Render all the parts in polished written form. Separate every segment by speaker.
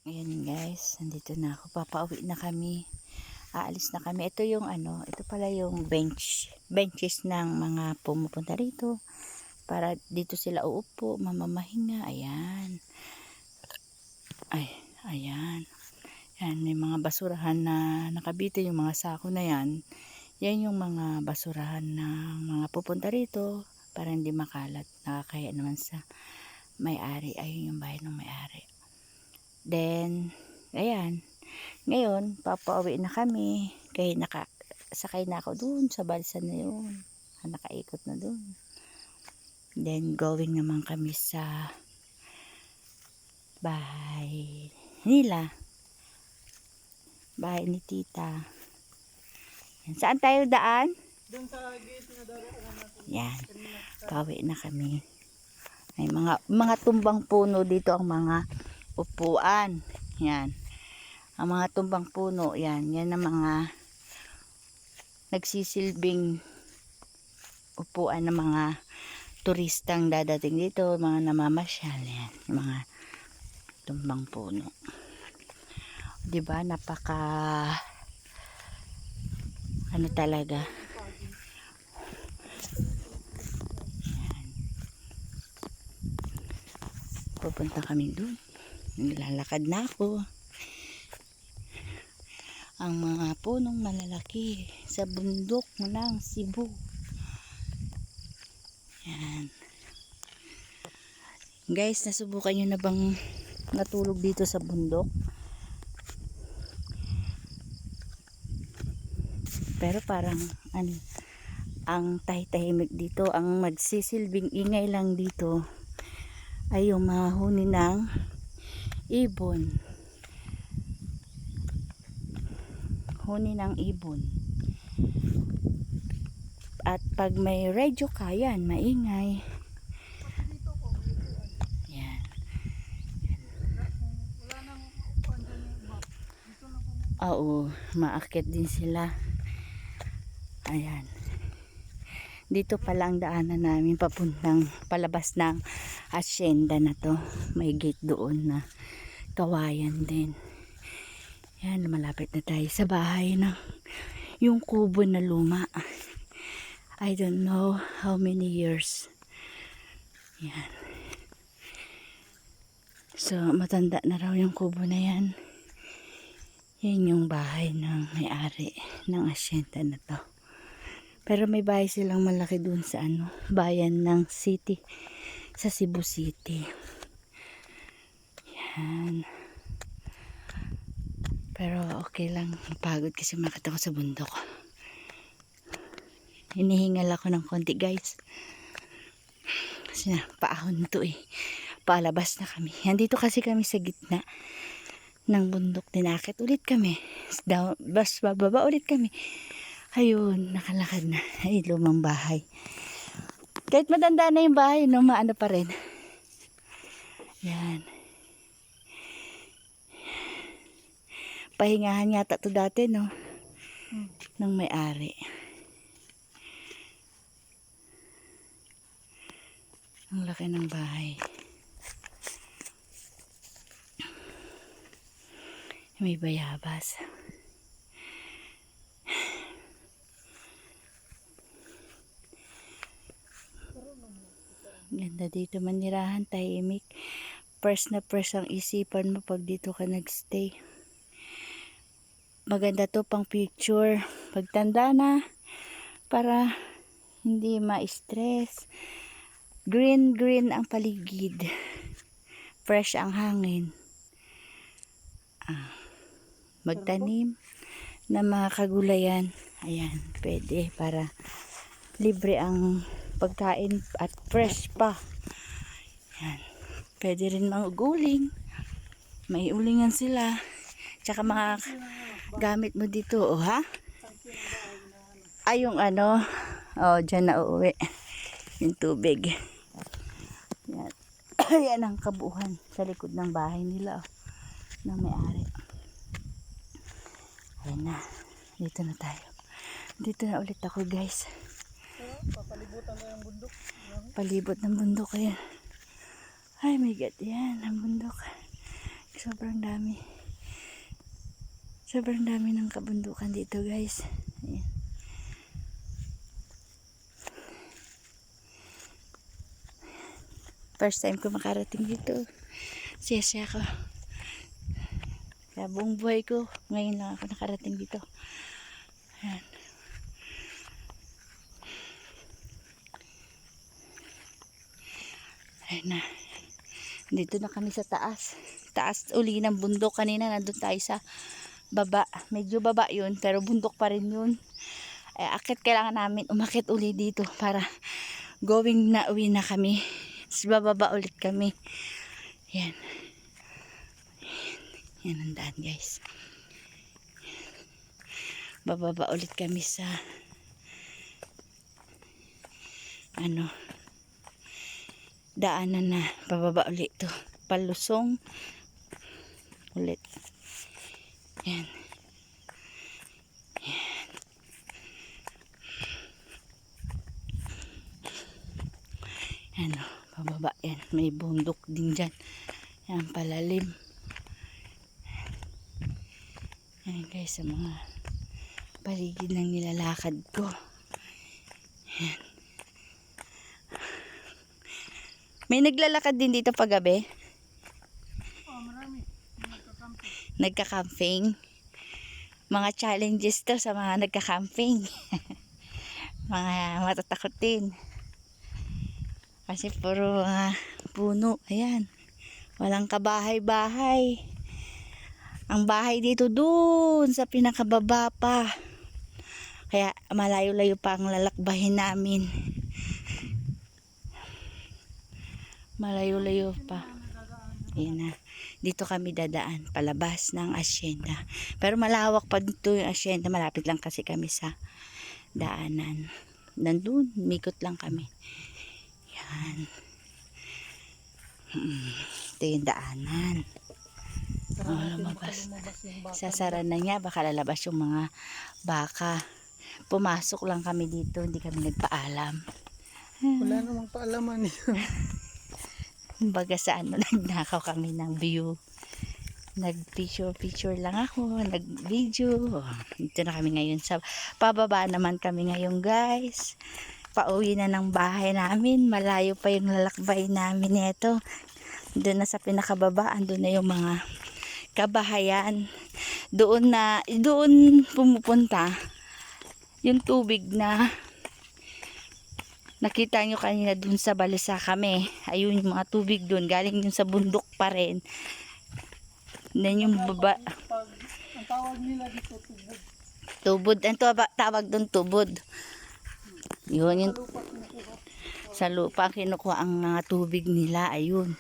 Speaker 1: Ayan guys, nandito na ako. Papauwi na kami. Aalis na kami. Ito yung ano, ito pala yung benches ng mga pumupunta rito. Para dito sila uupo, mamamahinga. Ayan. Ay, ayan. Yan, may mga basurahan na nakabite, yung mga sako na yan. Yan yung mga basurahan ng mga pupunta rito para hindi makalat. Nakakaya naman sa may-ari. Ayun yung bahay ng may-ari. Then, ayan. Ngayon, papauwi na kami. Kaya sakay na ako dun sa balsa na yun. Nakaikot na dun. Then, going naman kami sa bahay nila. Bahay ni tita. Yan. Saan tayo daan?
Speaker 2: Doon sa gate na daraan natin.
Speaker 1: Yan. Pauwi na kami. May mga tumbang puno dito ang mga upuan. Yan. Ang mga tumbang puno, yan. Yan ang mga nagsisilbing upuan ng mga turistang dadating dito, mga namamasyal. Yan. Mga tumbang puno. Diba? Napaka ano talaga. Yan. Pupunta kami dun. Nilalakad na ako. Ang mga punong malalaki sa bundok ng Cebu. Yan. Guys, nasubukan nyo na bang natulog dito sa bundok? Pero parang ang tahimik dito, ang magsisilbing ingay lang dito ay yung mga huni ng ibon. Huni ng ibon. At pag may radyo ka, yan, maingay. Yan.
Speaker 2: Wala nang upuan dyan yung map. Dito na po.
Speaker 1: Oo, maakyat din sila. Ayan. Dito pala ang daanan namin papuntang palabas ng asyenda na to. May gate doon na kawayan din. Yan, malapit na tayo sa bahay ng yung kubo na luma. I don't know how many years. Yan. So, matanda na raw yung kubo na yan. Yan yung bahay ng may-ari ng asyenda na to. Pero may bahay silang malaki dun sa bayan ng city. Sa Cebu City. Yan. Pero okay lang. Pagod kasi makita ko sa bundok. Hinihingal ako ng konti guys. Kasi paahon to eh. Palabas na kami. Andito kasi kami sa gitna ng bundok. Tinakit ulit kami. Bas bababa ulit kami. Ayun, nakalakad na. Ay, lumang bahay. Kahit matanda na yung bahay, no, maano pa rin. Yan. Pahingahan yata to dati, no? Nang may-ari. Ang laki ng bahay. May bayabas. Ganda dito, manirahan, tahimik. First na first ang isipan mo pag dito ka nagstay. Maganda to pang picture. Pagtanda na, para hindi ma-stress. Green ang paligid. Fresh ang hangin. Magtanim na mga kagulayan. Ayan, pwede para libre ang pagkain at fresh pa. Ayan. Pwede rin mag-uling. May ulingan sila. Tsaka mga gamit mo dito, oh ha? Ay, yung dyan na uuwi. Yung tubig. Yan. Yan ang kabuuan sa likod ng bahay nila, oh, ng may-ari. Ayan na. Dito na tayo. Dito na ulit ako, guys.
Speaker 2: Papalibutan na yung bundok.
Speaker 1: Palibot ng bundok, ayan. Ay, my God, yan, ang bundok. Sobrang dami. Sobrang dami ng kabundukan dito, guys. Ayan. First time ko makarating dito. Siya ako. Sa buong buhay ko, ngayon lang ako nakarating dito. Ayan. Ayan na. Dito na kami sa taas. Taas uli ng bundok. Kanina nandun tayo sa baba. Medyo baba yun, pero bundok pa rin yun. Akit kailangan namin umakit uli dito para going na uwi na kami. Tapos bababa ulit kami. Yan. Yan ang daan, guys. Bababa ulit kami sa daanan na bababa ulit to. Palusong ulit. Yan. Yan. Pababa yan. May bundok din dyan. Yan, palalim. Yan guys, sa mga paligid ng nilalakad ko. Yan. May naglalakad din dito paggabi.
Speaker 2: Marami. Nagka-camping.
Speaker 1: Nagka-camping. Mga challenges to sa mga nagka-camping. Mga matatakotin. Kasi puro puno. Ayan. Walang kabahay-bahay. Ang bahay dito dun sa pinakababa pa. Kaya malayo-layo pa ang lalakbahin namin. Malayo-layo pa. Ayan na. Dito kami dadaan. Palabas ng asyenda. Pero malawak pa dito yung asyenda. Malapit lang kasi kami sa daanan. Nandun. Mikot lang kami. Yan. Ito yung daanan. Lumabas. Sasara na niya. Baka lalabas yung mga baka. Pumasok lang kami dito. Hindi kami nagpaalam.
Speaker 2: Wala namang paalaman niya.
Speaker 1: Baga sa nagnakaw kami ng view. Nag-picture lang ako. Nag-video. Dito na kami ngayon. Sa pababa naman kami ngayon, guys. Pauwi na ng bahay namin. Malayo pa yung lalakbay namin nito. Doon na sa pinakababa. Doon na yung mga kabahayan. Doon pumupunta yung tubig na nakita nyo kanina dun sa balsa kami. Ayun yung mga tubig dun. Galing yun sa bundok pa rin. Then yung baba.
Speaker 2: Ang tawag nila dito tubod.
Speaker 1: Tubod. Ang tawag dun tubod. Yun yung sa lupa kinukuha ang mga tubig nila. Ayun.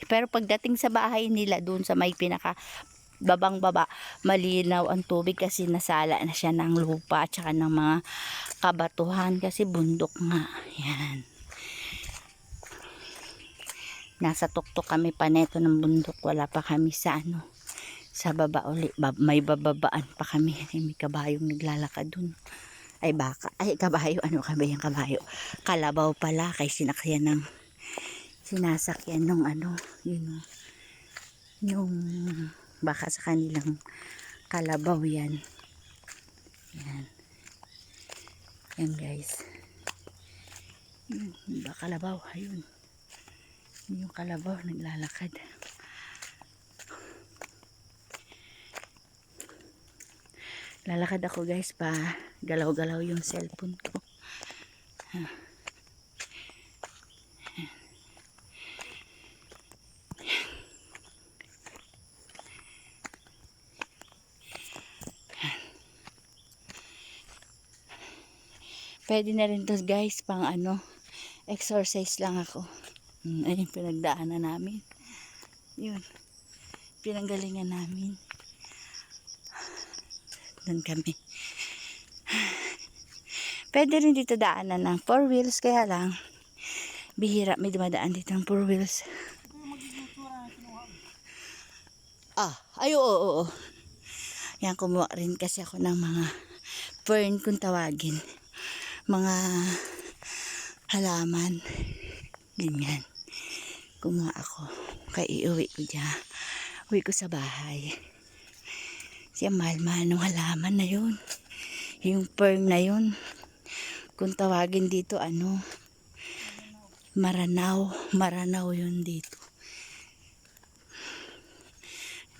Speaker 1: Pero pagdating sa bahay nila dun sa may pinaka babang baba, malinaw ang tubig kasi nasala na siya ng lupa at saka ng mga kabatuhan kasi bundok nga. Yan. Nasa tuktok kami pa neto ng bundok. Wala pa kami sa sa baba uli. May bababaan pa kami. May kabayong naglalakad dun. Ay baka. Ay kabayo. Ano kabayang kabayo? Kalabaw pala. Kay sinasakyan ng yun. Yung baka sa kanilang kalabaw yan. Yan. Yan guys. Yung kalabaw. Ayun. Yung kalabaw naglalakad. Lalakad ako guys pa galaw-galaw yung cellphone ko. Pwede na rin to guys pang exercise lang ako. Ayun pinagdaanan namin. Yun. Pinanggalingan namin. Doon kami. Pwede rin dito daanan ng 4 wheels kaya lang bihira may dumadaan dito ng 4 wheels. Oo. Yan kumuha rin kasi ako ng mga fern kung tawagin. Mga halaman. Ganyan. Kumuha ako. Kaya iuwi ko dyan. uwi ko sa bahay. Siya mahal-mahal ng halaman na yun. Yung fern na yun. Kung tawagin dito, ano, maranaw. Maranaw yun dito.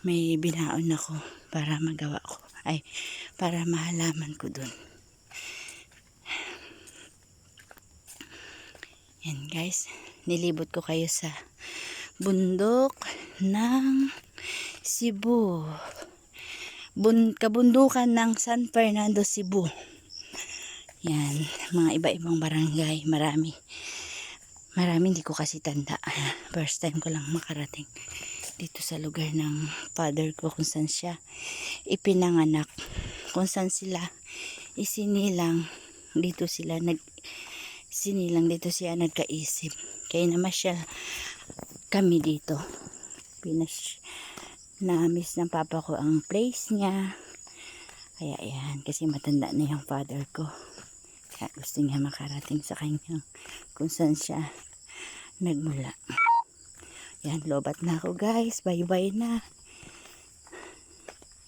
Speaker 1: May binaon ako para magawa ko. Ay, para mahalaman ko dun. Yan guys, nilibot ko kayo sa bundok ng Cebu. Kabundukan ng San Fernando, Cebu. Yan, mga iba-ibang barangay. Marami hindi ko kasi tanda. First time ko lang makarating dito sa lugar ng father ko, kung saan siya ipinanganak, kung saan sila isinilang. Dito siya nagkaisip. Kaya namasyal kami dito. Na-miss ng papa ko ang place niya. Kaya yan, kasi matanda na yung father ko. Kaya gusto niya makarating sa kanyang kung saan siya nagmula. Yan, lobat na ako guys. Bye-bye na.